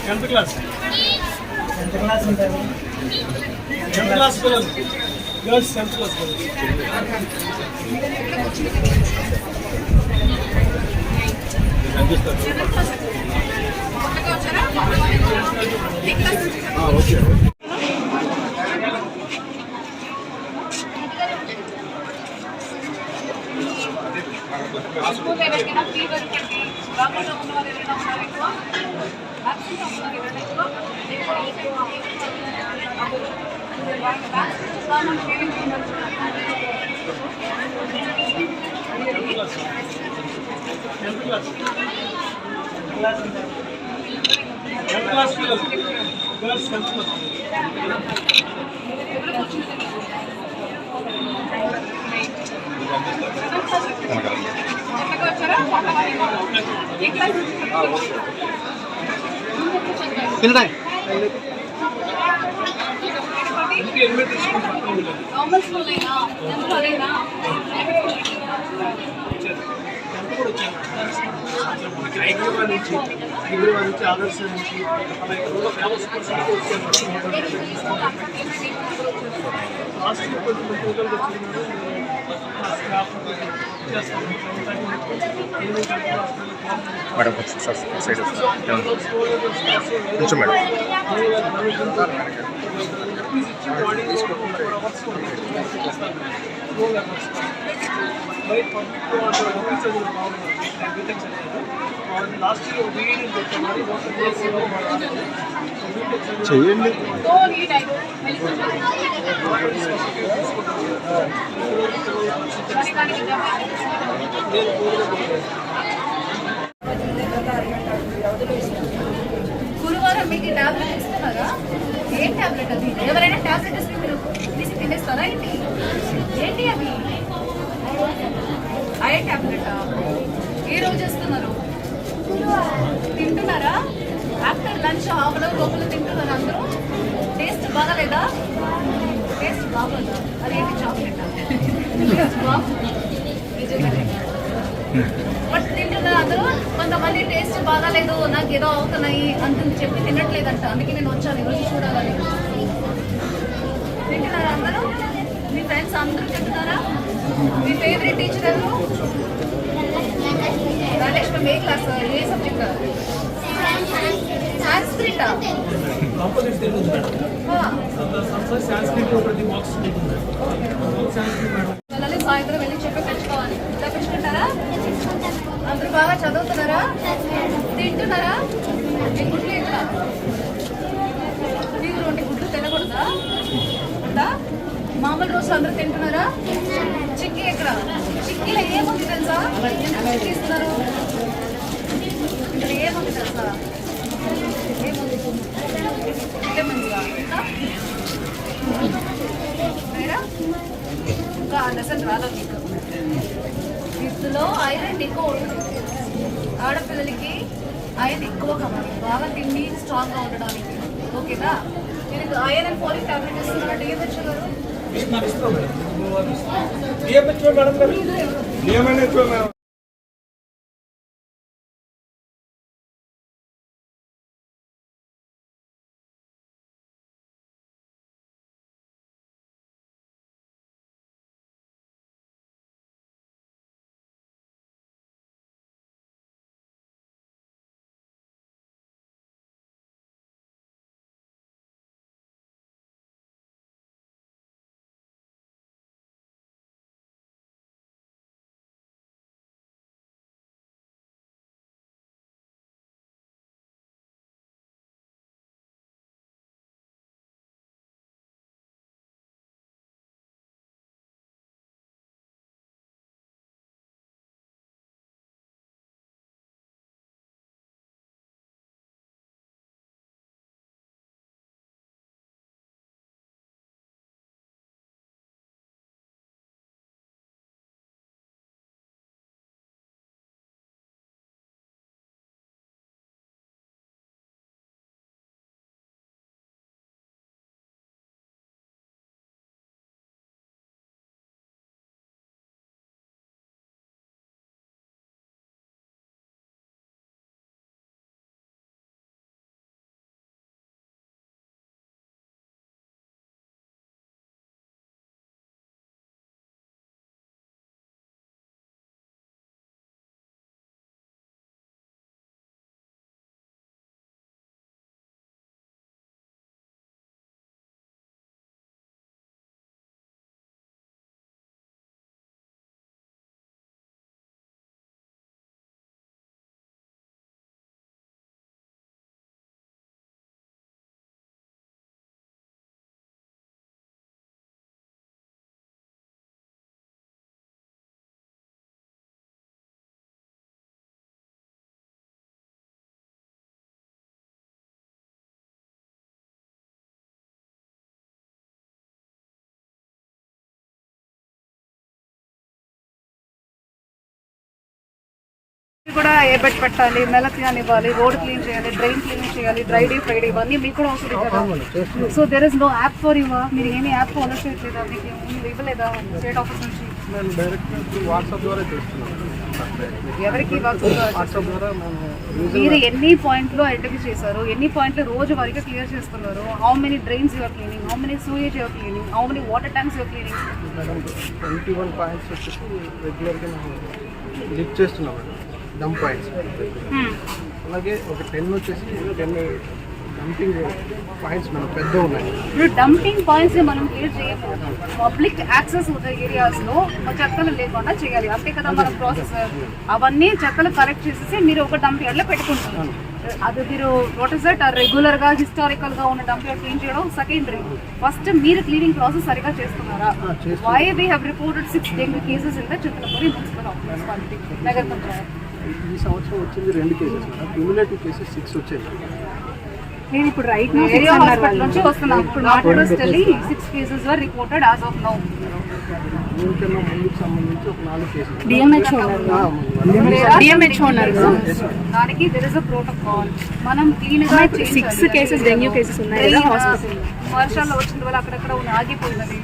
Tenth class ఉంటుంది. 10th class పిల్లలు girls 10th class school ఎవరికైనా ఫీవర్ పెట్టి రాకుండా ఉన్న వాళ్ళు ఎవరైనా ఉన్నారు ఎక్కువ వ్యాక్సిన్ ఉన్నారు ఎవరైనా ఎక్కువ క్లాస్ పిల్లలు girls 10th class government school అయినా అదేనా హైదరాబాద్ నుంచి ఆదర్శ నుంచి మేడం సైడ్ కొంచెం మేడం చేయండి. గురువారం మీకు టాబ్లెట్ ఇస్తున్నారా? ఏం టాబ్లెట్ అది? ఎవరైనా టాబ్లెట్ ఇస్తే మీరు తీసి తినేస్తారా ఏంటి? ఏంటి అవి? ఐరన్ టాబ్లెటా? ఏ రోజు ఇస్తున్నారు? తింటున్నారా? ఆఫ్టర్ లంచ్ హాఫ్ అవర్ లోపల తింటున్నారా అందరూ? టేస్ట్ బాగాలేదా? టేస్ట్ బాగోదా? అదేంటి చాక్లెట్? బట్ తింటున్నారు అందరూ. కొంతమంది టేస్ట్ బాగాలేదు, నాకు ఏదో అవుతున్నాయి అంత చెప్పి తినట్లేదంట. అందుకే నేను వచ్చాను ఈరోజు చూడాలని. తింటున్నారా అందరూ? మీ ఫ్రెండ్స్ అందరూ తింటున్నారా? మీ ఫేవరెట్ టీచర్ ఎవరు? రాజేశ్వరం. ఏ క్లాస్? ఏ సబ్జెక్ట్? సాంస్క్రిట్. పిల్లల్ని సాయంత్రం వెళ్ళి చెప్పి పెంచుకోవాలి. తప్పించుకుంటారా? అందరూ బాగా చదువుతున్నారా? తింటున్నారా? మీ గుడ్లు ఎక్కడ? మీరు 2 గుడ్లు తినకూడదా? మామూలు రోజు అందరూ తింటున్నారా? చిక్కీ ఎక్కడ? చిక్కీలో ఏముంది తెలుసా? ఎందుకు ఇస్తున్నారు? ఇక్కడ ఏముంది తెలుసా? ఏముంది? మంచిగా ఇంకా లెసన్ రాలేదు మీకు. వీటిలో ఐరన్ ఎక్కువ ఉంటుంది. ఆడపిల్లలకి ఐరన్ ఎక్కువ కావాలి, బాగా తిండి స్ట్రాంగ్గా ఉండడానికి. ఓకేనా? నేను ఐరన్ అండ్ ఫోలిక్ టాబ్లెట్ ఇస్తున్నాను. డిఎంహెచ్ఓ గారు కూడా ఏ బెడ్ పెట్టాలి, మెలక్యాన్ ఇవ్వాలి, రోడ్ క్లీన్ చేయాలి, డ్రైన్ క్లీన్ చేయాలి, డ్రై డే ఫ్రైడే ఇవన్నీ మీకు కూడా అవసరం కదా. So there is no app for you. మీరు ఏమి యాప్ ఫాలో చేయట్లేదా? మీకు ఇవ్వలేదా స్టేట్ ఆఫీస్ నుంచి? మేము డైరెక్ట్ వాట్సాప్ ద్వారా చేస్తున్నాం. ఎవరికి వాట్సాప్ ద్వారా మీరు ఎన్ని పాయింట్లు ఐడెంటిఫై చేశారు, ఎన్ని పాయింట్లు రోజు వరకు క్లియర్ చేస్తున్నారు? How many drains you're cleaning, how many sewage you're cleaning, how many water tanks you're cleaning? Madam 21 points వచ్చేసి రెగ్యులర్గా మేము లిఫ్ట్ చేస్తున్నాం మేడం, డంప్ పాయింట్స్. అలాగే ఒక 10 వచ్చేసి 10 డంపింగ్ పాయింట్స్ మనం పెద్ద ఉన్నాయి. ఇప్పుడు డంపింగ్ పాయింట్స్ మనం క్లియర్ చేయకపోతే పబ్లిక్ యాక్సెస్ ఉన్న ఏరియాస్ లో చెత్తలు లేకుండా చేయాలి, అంతే కదా మన ప్రాసెస్. అవన్నీ చెత్తలు కరెక్ట్ చేసేసి మీరు ఒక డంప్ యార్డ్ లో పెట్టుకుంటారు. అది మీరు వాట్ ఇస్ దట్ రెగ్యులర్ గా హిస్టారికల్ గా ఉన్న డంప్ యార్డ్ క్లీన్ చేయడం సెకండరీ. ఫస్ట్ మీరు క్లీనింగ్ ప్రాసెస్ సరిగా చేస్తున్నారా? Why we have reported 6 dengue cases in the Chintalapudi municipal municipality నగర పంచాయత్. ఈ సంవత్సరం వచ్చింది 2 కేసెస్ మేడం, క్యూములేటివ్ కేసెస్ 6 వచ్చాయి. నేను ఇప్పుడు రైట్ ఏరియా హాస్పిటల్ నుంచి వస్తున్నాను. ఇప్పుడు totally 6 cases were reported as of now. దీనికన్నా ముందుకు సంబంధించి ఒక 4 కేసెస్ డిఎంహెచ్ఓ ఉన్నారు. దానికి దెర్ ఇస్ అ ప్రోటోకాల్. మనం క్లీన్ గా 6 కేసెస్ డెంగ్యూ కేసెస్ ఉన్నాయి. వర్షాల్లో వచ్చిన వల్ల అక్కడక్కడ ఆగిపోయినది.